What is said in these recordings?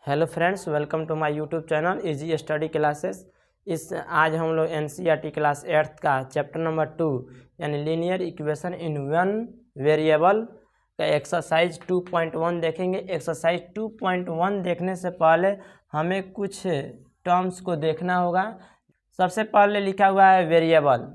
Hello friends, welcome to my YouTube channel easy study classes. आज हम लोग NCERT class 8th का chapter number 2 यानी linear equation in one variable का exercise 2.1 देखेंगे। एक्सरसाइज 2.1 देखने से पहले हमें कुछ टर्म्स को देखना होगा। सबसे पहले लिखा हुआ है वेरिएबल।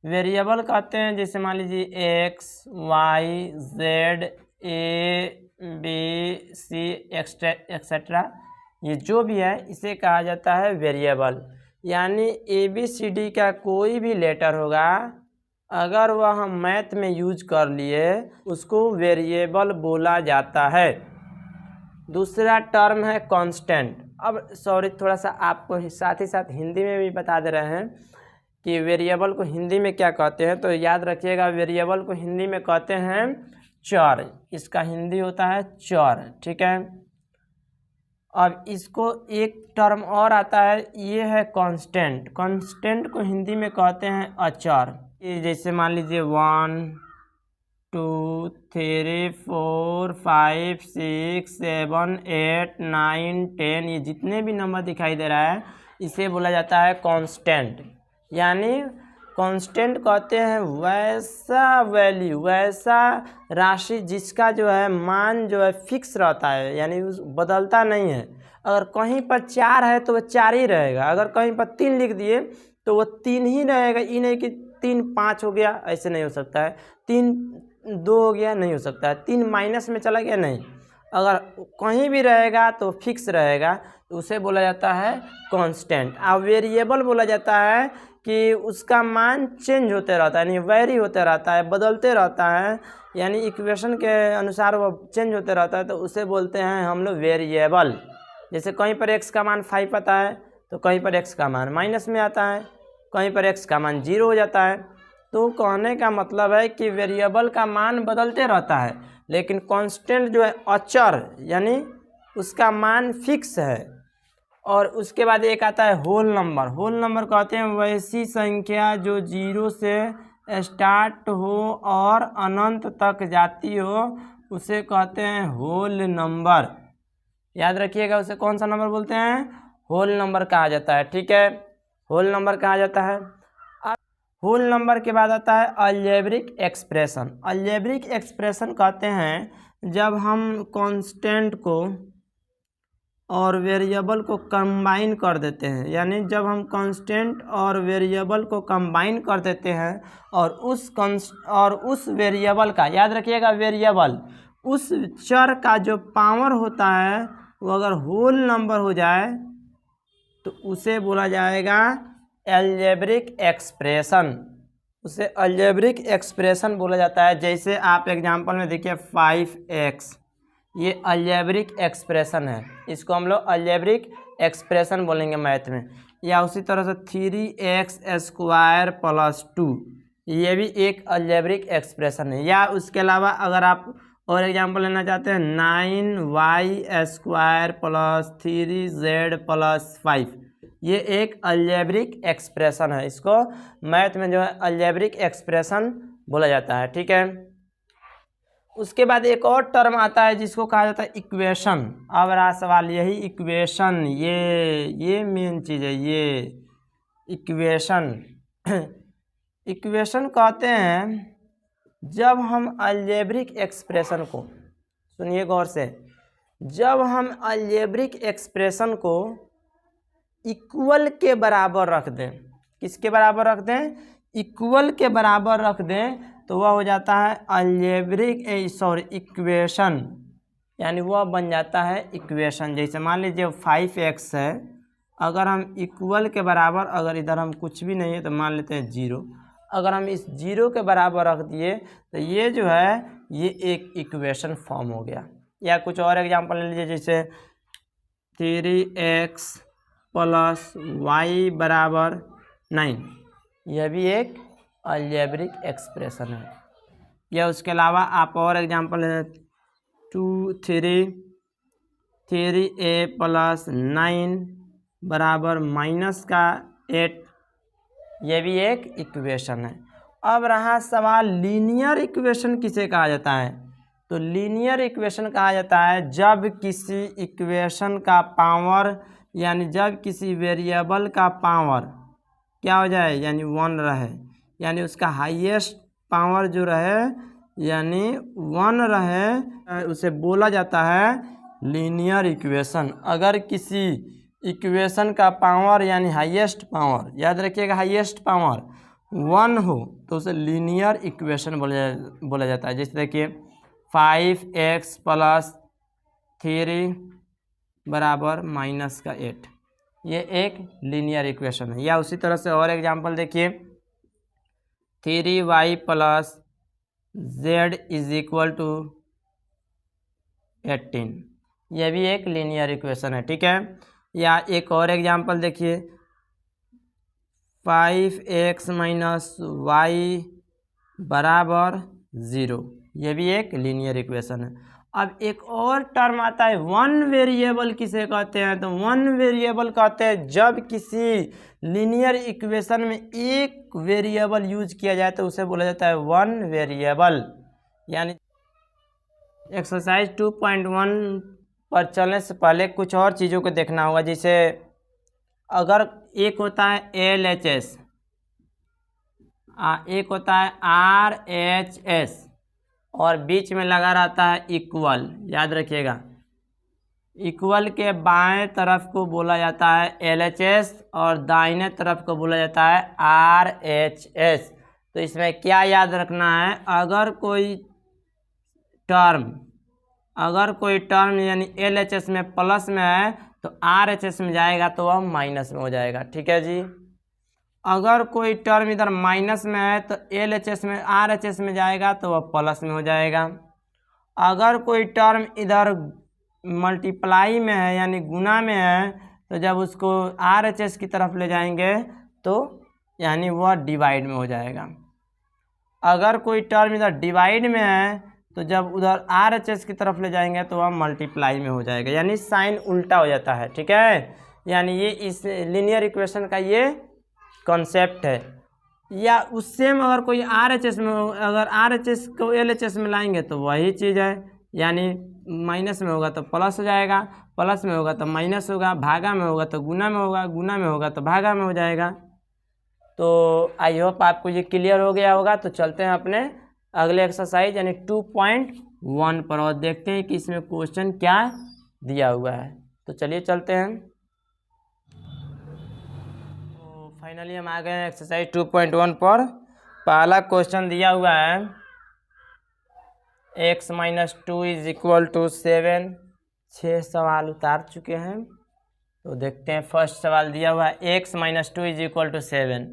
वेरिएबल कहते हैं जैसे मान लीजिए एक्स, वाई, जेड, ए, बी, सी एक्सेट्रा, ये जो भी है इसे कहा जाता है वेरिएबल। यानी ए बी सी डी का कोई भी लेटर होगा, अगर वह हम मैथ में यूज कर लिए उसको वेरिएबल बोला जाता है। दूसरा टर्म है कांस्टेंट। अब सॉरी, थोड़ा सा आपको साथ ही साथ हिंदी में भी बता दे रहे हैं कि वेरिएबल को हिंदी में क्या कहते हैं। तो याद रखिएगा, वेरिएबल को हिंदी में कहते हैं चर। इसका हिंदी होता है चर, ठीक है। अब इसको एक टर्म और आता है, ये है कांस्टेंट। कांस्टेंट को हिंदी में कहते हैं अचर। ये जैसे मान लीजिए 1 2 3 4 5 6 7 8 9 10, ये जितने भी नंबर दिखाई दे रहा है इसे बोला जाता है कांस्टेंट। यानी कांस्टेंट कहते हैं वैसा वैल्यू, वैसा राशि जिसका जो है मान जो है फिक्स रहता है, यानी बदलता नहीं है। अगर कहीं पर 4 है तो वह 4 ही रहेगा, अगर कहीं पर 3 लिख दिए तो वह 3 ही रहेगा। ये नहीं कि 3 5 हो गया, ऐसे नहीं हो सकता है। 3 2 हो गया, नहीं हो सकता है। 3 माइनस में चला गया, नहीं। अगर कहीं भी रहेगा तो फिक्स रहेगा, तो उसे बोला जाता है कांस्टेंट। अब वेरिएबल बोला जाता है कि उसका मान चेंज होते रहता है, यानी वेरी होते रहता है, बदलते रहता है, यानी इक्वेशन के अनुसार वो चेंज होते रहता है, तो उसे बोलते हैं हम लोग वेरिएबल। जैसे कहीं पर x का मान 5 आता है तो कहीं पर x का मान माइनस में आता है, कहीं पर x का मान 0 हो जाता है। तो कहने का मतलब है कि वेरिएबल का मान बदलते रहता है, लेकिन कांस्टेंट जो है अचर, यानी उसका मान फिक्स है। और उसके बाद एक आता है होल नंबर। होल नंबर कहते हैं वैसी संख्या जो 0 से स्टार्ट हो और अनंत तक जाती हो, उसे कहते हैं होल नंबर। याद रखिएगा, उसे कौन सा नंबर बोलते हैं? होल नंबर कहा जाता है, ठीक है। होल नंबर कहा जाता है। अब होल नंबर के बाद आता है अलजेब्रिक एक्सप्रेशन। अलजेब्रिक एक्सप्रेशन कहते हैं जब हम कांस्टेंट को और वेरिएबल को कंबाइन कर देते हैं, यानी जब हम कांस्टेंट और वेरिएबल को कंबाइन कर देते हैं और उस वेरिएबल का, याद रखिएगा वेरिएबल, उस चर का जो पावर होता है वो अगर होल नंबर हो जाए तो उसे बोला जाएगा अलजेब्रिक एक्सप्रेशन। उसे अलजेब्रिक एक्सप्रेशन बोला जाता है। जैसे आप एग्जांपल में देखिए 5x, ये अलजेब्रिक एक्सप्रेशन है, इसको हम लोग अलजेब्रिक एक्सप्रेशन बोलेंगे मैथ में। या उसी तरह से 3x² + 2, ये भी एक अलजेब्रिक एक्सप्रेशन है। या उसके अलावा अगर आप और एग्जांपल लेना चाहते हैं 9y² + 3z + 5, ये एक अलजेब्रिक एक्सप्रेशन है। इसको मैथ में जो है अलजेब्रिक एक्सप्रेशन बोला जाता है, ठीक है। उसके बाद एक और टर्म आता है जिसको कहा जाता है इक्वेशन। अब रहा सवाल यही इक्वेशन, ये मेन चीज़ है, ये इक्वेशन। इक्वेशन कहते हैं जब हम अलजेब्रिक एक्सप्रेशन को, सुनिए गौर से, जब हम अलजेब्रिक एक्सप्रेशन को इक्वल के बराबर रख दें, किसके बराबर रख दें? इक्वल के बराबर रख दें, तो वह हो जाता है इक्वेशन, यानी वह बन जाता है इक्वेशन। जैसे मान लीजिए 5x है, अगर हम इक्वल के बराबर, अगर इधर हम कुछ भी नहीं है तो मान लेते हैं 0, अगर हम इस 0 के बराबर रख दिए तो ये जो है ये एक इक्वेशन फॉर्म हो गया। या कुछ और एग्जांपल ले लीजिए, जैसे 3x + y = 9, यह भी एक अलजेब्रिक एक्सप्रेशन है। या उसके अलावा आप और एग्जांपल है 3a + 9 = -8, ये भी एक इक्वेशन है। अब रहा सवाल लीनियर इक्वेशन किसे कहा जाता है? तो लीनियर इक्वेशन कहा जाता है जब किसी इक्वेशन का पावर यानी जब किसी वेरिएबल का पावर क्या हो जाए यानी 1 रहे, यानी उसका हाईएस्ट पावर जो रहे यानी 1 रहे, उसे बोला जाता है लीनियर इक्वेशन। अगर किसी इक्वेशन का पावर यानी हाईएस्ट पावर, याद रखिएगा हाईएस्ट पावर 1 हो तो उसे लीनियर इक्वेशन बोला जाता है। जैसे देखिए 5x + 3 बराबर -8, ये एक लीनियर इक्वेशन है। या उसी तरह से और एग्जांपल देखिए 3y + z = 18, ये भी एक लीनियर इक्वेशन है, ठीक है। या एक और एग्जांपल देखिए 5x - y बराबर 0, ये भी एक लीनियर इक्वेशन है। अब एक और टर्म आता है वन वेरिएबल, किसे कहते हैं? तो वन वेरिएबल कहते हैं जब किसी लीनियर इक्वेशन में एक वेरिएबल यूज किया जाए तो उसे बोला जाता है वन वेरिएबल। यानी एक्सरसाइज 2.1 पर चलने से पहले कुछ और चीज़ों को देखना होगा। जैसे अगर एक होता है LHS, एक होता है RHS और बीच में लगा रहता है इक्वल, याद रखिएगा इक्वल के बाएं तरफ को बोला जाता है LHS और दाहिने तरफ को बोला जाता है RHS। तो इसमें क्या याद रखना है, अगर कोई टर्म यानी LHS में प्लस में है तो RHS में जाएगा तो वह माइनस में हो जाएगा, ठीक है जी। अगर कोई टर्म इधर माइनस में है तो LHS में RHS में जाएगा तो वह प्लस में हो जाएगा। अगर कोई टर्म इधर मल्टीप्लाई में है यानी गुना में है तो जब उसको RHS की तरफ ले जाएंगे तो यानी वह डिवाइड में हो जाएगा। अगर कोई टर्म इधर डिवाइड में है तो जब उधर RHS की तरफ ले जाएंगे तो वह मल्टीप्लाई में हो जाएगा, यानी साइन उल्टा हो जाता है, ठीक है। यानी ये इस लीनियर इक्वेशन का ये कॉन्सेप्ट है। या उससे में अगर कोई RHS में, अगर RHS को LHS में लाएंगे तो वही चीज़ है, यानी माइनस में होगा तो प्लस हो जाएगा, प्लस में होगा तो माइनस होगा, भागा में होगा तो गुना में होगा, गुना में होगा तो भागा में हो जाएगा। तो आई होप आपको ये क्लियर हो गया होगा। तो चलते हैं अपने अगले एक्सरसाइज यानी 2.1 पर और देखते हैं कि इसमें क्वेश्चन क्या दिया हुआ है। तो चलिए चलते हैं। तो फाइनली हम आ गए हैं एक्सरसाइज 2.1 पर। पहला क्वेश्चन दिया हुआ है x - 2 = 7। 6 सवाल उतार चुके हैं, तो देखते हैं। फर्स्ट सवाल दिया हुआ है x - 2 = 7।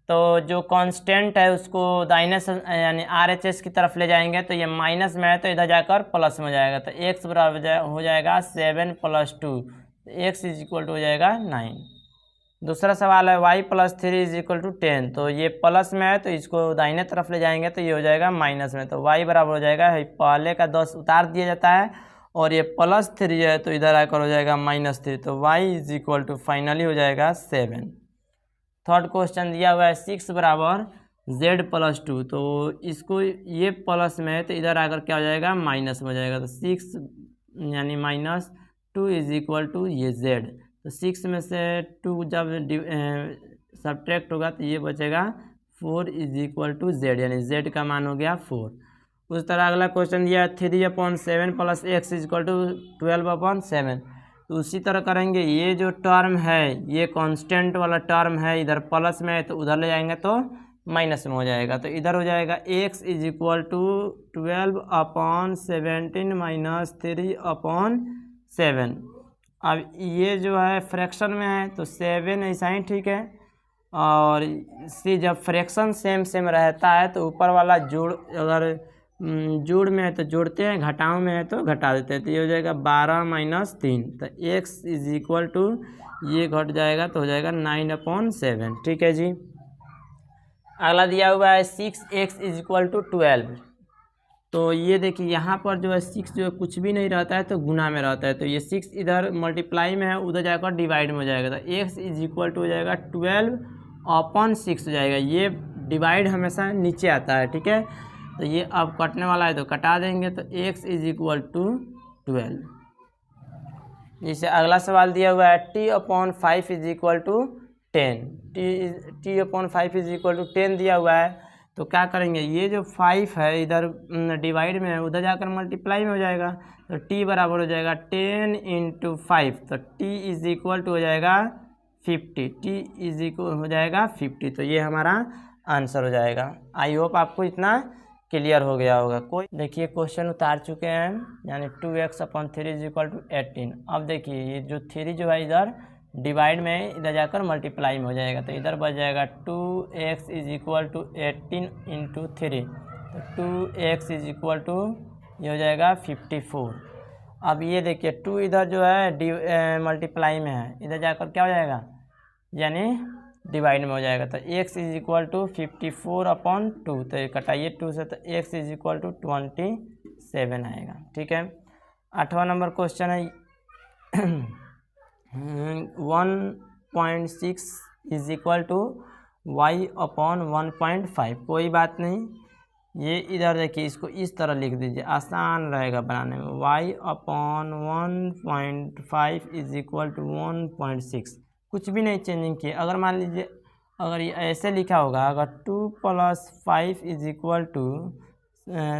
तो जो कांस्टेंट है उसको दाहिने से यानी RHS की तरफ ले जाएंगे तो ये माइनस में है तो इधर जाकर प्लस में हो जाएगा। तो x बराबर हो जाएगा 7 + 2, तो x = हो जाएगा 9। दूसरा सवाल है y + 3 = 10। तो ये प्लस में है तो इसको दाहिने तरफ ले जाएंगे तो ये हो जाएगा माइनस में। तो y बराबर हो जाएगा, पहले का 10 उतार दिया जाता है और ये +3 है तो इधर आकर हो जाएगा -3। तो y = फाइनली हो जाएगा 7। थर्ड क्वेश्चन दिया हुआ है 6 बराबर z + 2। तो इसको ये प्लस में है तो इधर आकर क्या हो जाएगा माइनस में हो जाएगा। तो 6 यानी -2 = ये z। तो 6 में से 2 जब सब्ट्रैक्ट होगा तो ये बचेगा 4 = z, यानी z का मान हो गया 4। उस तरह अगला क्वेश्चन दिया 3/7 + x = 12/7। तो उसी तरह करेंगे। ये जो टर्म है ये कांस्टेंट वाला टर्म है, इधर प्लस में है तो उधर ले जाएंगे तो माइनस में हो जाएगा। तो इधर हो जाएगा x = 12/17 - 3/7। अब ये जो है फ्रैक्शन में है तो 7 ऐसा ही ठीक है। और इसी जब फ्रैक्शन सेम रहता है तो ऊपर वाला जोड़, अगर जोड़ में है तो जोड़ते हैं, घटाव में है तो घटा देते हैं। तो ये हो जाएगा 12 - 3। तो x = ये घट जाएगा तो हो जाएगा 9/7, ठीक है जी। अगला दिया हुआ है 6x = 12। तो ये देखिए यहाँ पर जो है 6 जो है कुछ भी नहीं रहता है तो गुना में रहता है। तो ये 6 इधर मल्टीप्लाई में है, उधर जाकर डिवाइड में हो जाएगा। तो x = हो जाएगा 12/6 हो जाएगा। ये डिवाइड हमेशा नीचे आता है, ठीक है। तो ये अब कटने वाला है तो कटा देंगे, तो x इज इक्वल टू 12। जिसे अगला सवाल दिया हुआ है t/5 is equal to 10, t/5 is equal to 10 दिया हुआ है। तो क्या करेंगे, ये जो 5 है इधर डिवाइड में है, उधर जाकर मल्टीप्लाई में हो जाएगा। तो t बराबर हो जाएगा 10 × 5, तो t इज इक्वल टू हो जाएगा 50, t इज इक्वल हो जाएगा 50। तो ये हमारा आंसर हो जाएगा। आई होप आपको इतना क्लियर हो गया होगा। कोई देखिए क्वेश्चन उतार चुके हैं, यानी 2x/3 इज इक्वल टू 18। अब देखिए ये जो 3 जो है इधर डिवाइड में, इधर जाकर मल्टीप्लाई में हो जाएगा। तो इधर बच जाएगा 2x इज इक्वल टू 18 × 3, तो 2x इज इक्वल टू ये हो जाएगा 54। अब ये देखिए 2 इधर जो है मल्टीप्लाई में है, इधर जाकर क्या हो जाएगा, यानी डिवाइड में हो जाएगा। तो x इज इक्वल टू 54/2, तो ये कटाइए 2 से, तो x इज इक्वल टू 27 आएगा। ठीक है। 8वां नंबर क्वेश्चन है 1.6 इज इक्वल टू y/1.5। कोई बात नहीं, ये इधर देखिए इसको इस तरह लिख दीजिए, आसान रहेगा बनाने में। y/1.5 इज इक्वल टू 1.6, कुछ भी नहीं चेंजिंग किए। अगर मान लीजिए अगर ये ऐसे लिखा होगा, अगर 2 + 5 इज इक्वल टू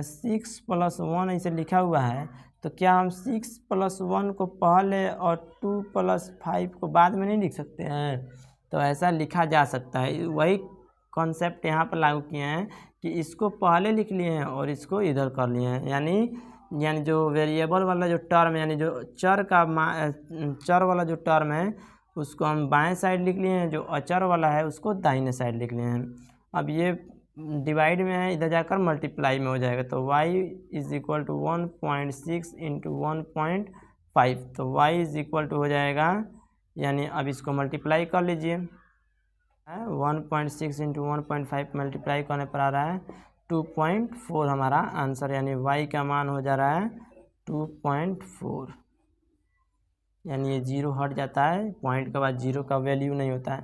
6 + 1 ऐसे लिखा हुआ है, तो क्या हम 6 + 1 को पहले और 2 + 5 को बाद में नहीं लिख सकते हैं? तो ऐसा लिखा जा सकता है। वही कॉन्सेप्ट यहाँ पर लागू किए हैं कि इसको पहले लिख लिए हैं और इसको इधर कर लिए हैं, यानी जो वेरिएबल वाला जो टर्म, यानी जो चर वाला जो टर्म है उसको हम बाएं साइड लिख लिए हैं, जो अचर वाला है उसको दाहिने साइड लिख लिए हैं। अब ये डिवाइड में है, इधर जाकर मल्टीप्लाई में हो जाएगा। तो y इज इक्वल टू 1.6 × 1.5, तो y इज इक्वल टू हो जाएगा, यानी अब इसको मल्टीप्लाई कर लीजिए, 1.6 × 1.5 मल्टीप्लाई करने पर आ रहा है 2.4 हमारा आंसर, यानी y का मान हो जा रहा है 2.4। यानी ये 0 हट जाता है, पॉइंट के बाद 0 का वैल्यू नहीं होता है।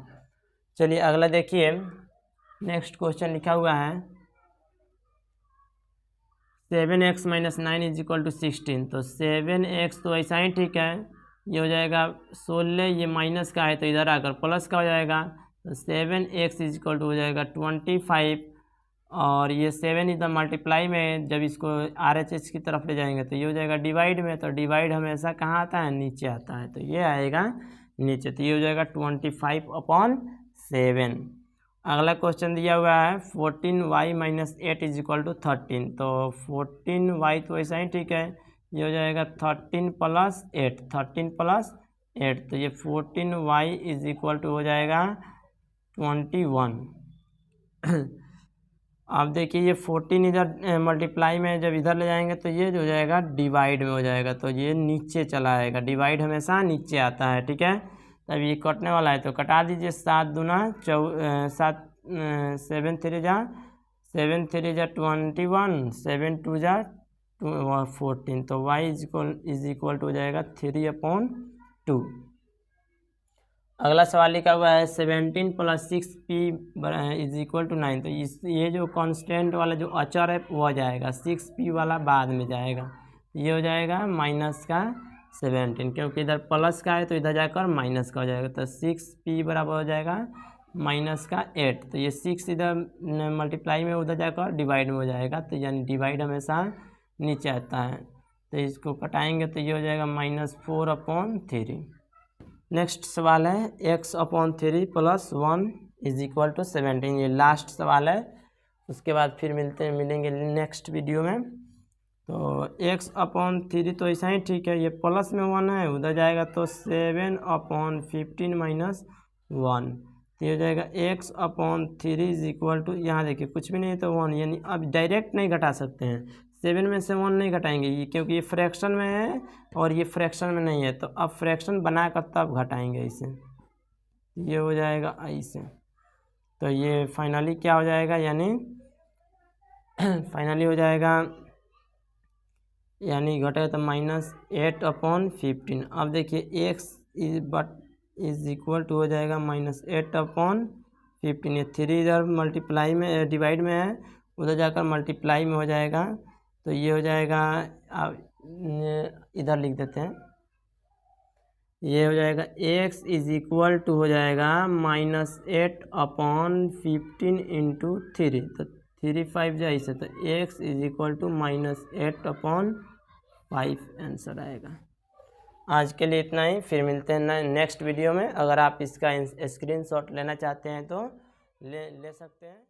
चलिए अगला देखिए, नेक्स्ट क्वेश्चन लिखा हुआ है 7x - 9 इज इक्वल टू 16। तो 7x तो ऐसा ही ठीक है, ये हो जाएगा 16, ये माइनस का है तो इधर आकर प्लस का हो जाएगा। तो 7x इज इक्वल टू हो जाएगा 25, और ये 7 इधर मल्टीप्लाई में, जब इसको RHS की तरफ ले जाएंगे तो ये हो जाएगा डिवाइड में। तो डिवाइड हमेशा कहाँ आता है, नीचे आता है, तो ये आएगा नीचे। तो ये हो जाएगा 25/7। अगला क्वेश्चन दिया हुआ है 14y - 8 इज इक्वल टू 13। तो 14y तो ऐसा ही ठीक है, ये हो जाएगा 13 + 8, 13 + 8, तो ये 14y इज इक्वल टू हो जाएगा 21। अब देखिए ये 14 इधर मल्टीप्लाई में जब इधर ले जाएंगे तो ये जो हो जाएगा डिवाइड में हो जाएगा, तो ये नीचे चला आएगा। डिवाइड हमेशा नीचे आता है, ठीक है। तब ये कटने वाला है तो कटा दीजिए, 7 दूना 7, 7 3 जा 7 3 जा 21, 7 2 जा 14, तो y इज इक्वल टू हो जाएगा 3/2। अगला सवाल लिखा हुआ है 17 + 6p इज इक्वल टू 9। तो ये जो कांस्टेंट वाला जो अचर है वो आ जाएगा, 6p वाला बाद में जाएगा, ये हो जाएगा -17, क्योंकि इधर प्लस का है तो इधर जाकर माइनस का हो जाएगा। तो 6p बराबर हो जाएगा -8, तो ये 6 इधर मल्टीप्लाई में उधर जाकर डिवाइड में हो जाएगा, तो यानी डिवाइड हमेशा नीचे आता है। तो इसको कटाएंगे तो ये हो जाएगा -4/3। नेक्स्ट सवाल है x/3 + 1 इज इक्वल टू 17। ये लास्ट सवाल है, उसके बाद फिर मिलेंगे नेक्स्ट वीडियो में। तो x/3 तो ऐसा ही ठीक है, ये प्लस में 1 है, उधर जाएगा तो 7/15 - 1, तो ये हो जाएगा x/3 इज इक्वल टू, यहाँ देखिए कुछ भी नहीं है तो 1, यानी अब डायरेक्ट नहीं घटा सकते हैं, 7 में से 1 नहीं घटाएंगे ये, क्योंकि ये फ्रैक्शन में है और ये फ्रैक्शन में नहीं है। तो अब फ्रैक्शन बनाकर तब घटाएंगे इसे, ये हो जाएगा ऐसे। तो ये फाइनली क्या हो जाएगा, यानी फाइनली हो जाएगा, यानी घटेगा तो -8/15। अब देखिए x इज इक्वल टू हो जाएगा -8/15, ये 3 इधर मल्टीप्लाई में डिवाइड में है उधर जाकर मल्टीप्लाई में हो जाएगा, तो ये हो जाएगा, इधर लिख देते हैं, ये हो जाएगा x इज इक्वल टू हो जाएगा -8/15 इंटू 3, तो 3 5 जाए इसे, तो x is equal to -8/5 answer आएगा। आज के लिए इतना ही, फिर मिलते हैं नेक्स्ट वीडियो में। अगर आप इसका स्क्रीनशॉट लेना चाहते हैं तो ले सकते हैं।